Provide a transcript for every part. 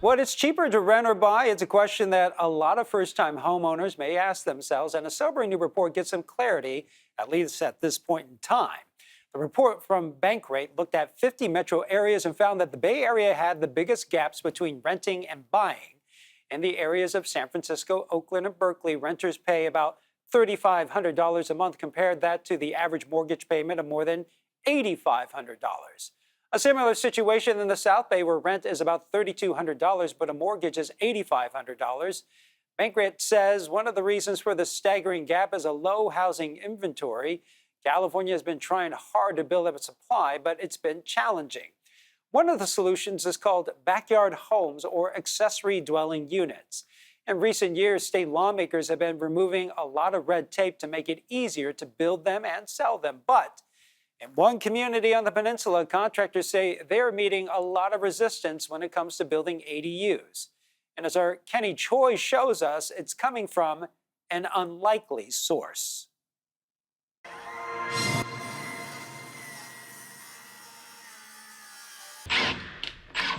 What is cheaper to rent or buy? It's a question that a lot of first-time homeowners may ask themselves, and a sobering new report gets some clarity, at least at this point in time. The report from Bankrate looked at 50 metro areas and found that the Bay Area had the biggest gaps between renting and buying. In the areas of San Francisco, Oakland, and Berkeley, renters pay about $3,500 a month. Compared that to the average mortgage payment of more than $8,500. A similar situation in the South Bay, where rent is about $3,200, but a mortgage is $8,500. Bankrate says one of the reasons for the staggering gap is a low housing inventory. California has been trying hard to build up a supply, but it's been challenging. One of the solutions is called backyard homes or accessory dwelling units. In recent years, state lawmakers have been removing a lot of red tape to make it easier to build them and sell them. But in one community on the peninsula, contractors say they're meeting a lot of resistance when it comes to building ADUs. And as our Kenny Choi shows us, it's coming from an unlikely source.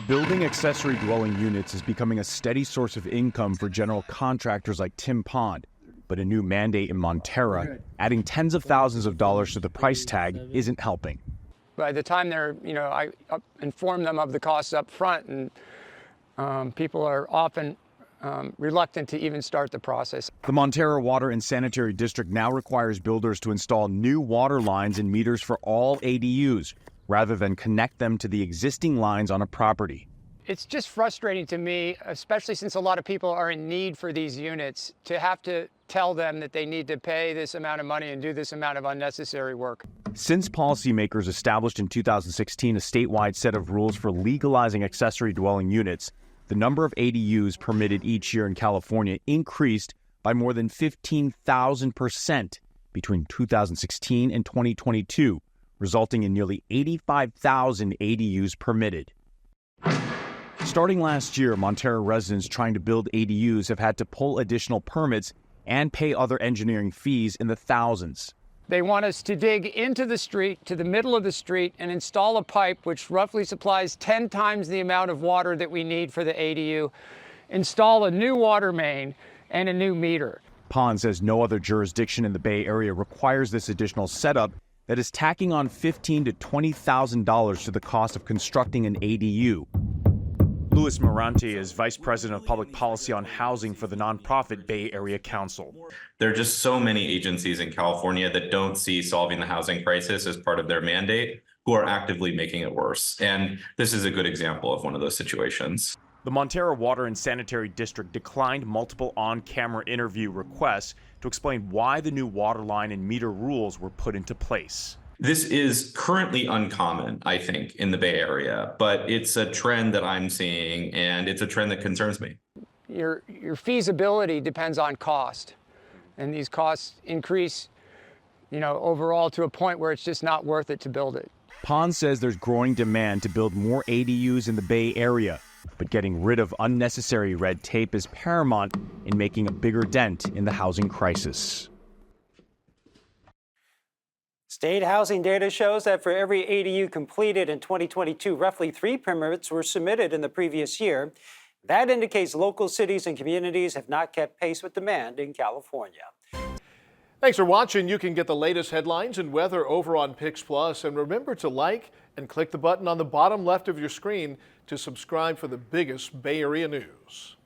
Building accessory dwelling units is becoming a steady source of income for general contractors like Tim Pond. But a new mandate in Montara, adding tens of thousands of dollars to the price tag, isn't helping. By the time they're, I inform them of the costs up front, and people are often reluctant to even start the process. The Montara Water and Sanitary District now requires builders to install new water lines and meters for all ADUs, rather than connect them to the existing lines on a property. It's just frustrating to me, especially since a lot of people are in need for these units, to have to tell them that they need to pay this amount of money and do this amount of unnecessary work. Since policymakers established in 2016 a statewide set of rules for legalizing accessory dwelling units, the number of ADUs permitted each year in California increased by more than 15,000% between 2016 and 2022, resulting in nearly 85,000 ADUs permitted. Starting last year, Montara residents trying to build ADUs have had to pull additional permits and pay other engineering fees in the thousands. They want us to dig into the street, to the middle of the street, and install a pipe which roughly supplies 10 times the amount of water that we need for the ADU, install a new water main, and a new meter. Pond says no other jurisdiction in the Bay Area requires this additional setup that is tacking on $15,000 to $20,000 to the cost of constructing an ADU. Louis Moranti is Vice President of Public Policy on Housing for the nonprofit Bay Area Council. There are just so many agencies in California that don't see solving the housing crisis as part of their mandate, who are actively making it worse. And this is a good example of one of those situations. The Montara Water and Sanitary District declined multiple on-camera interview requests to explain why the new water line and meter rules were put into place. This is currently uncommon, I think, in the Bay Area, but it's a trend that I'm seeing, and it's a trend that concerns me. Your feasibility depends on cost, and these costs increase, overall to a point where it's just not worth it to build it. Pond says there's growing demand to build more ADUs in the Bay Area, but getting rid of unnecessary red tape is paramount in making a bigger dent in the housing crisis. State housing data shows that for every ADU completed in 2022, roughly 3 permits were submitted in the previous year. That indicates local cities and communities have not kept pace with demand in California. Thanks for watching. You can get the latest headlines and weather over on Pix Plus. And remember to like and click the button on the bottom left of your screen to subscribe for the biggest Bay Area news.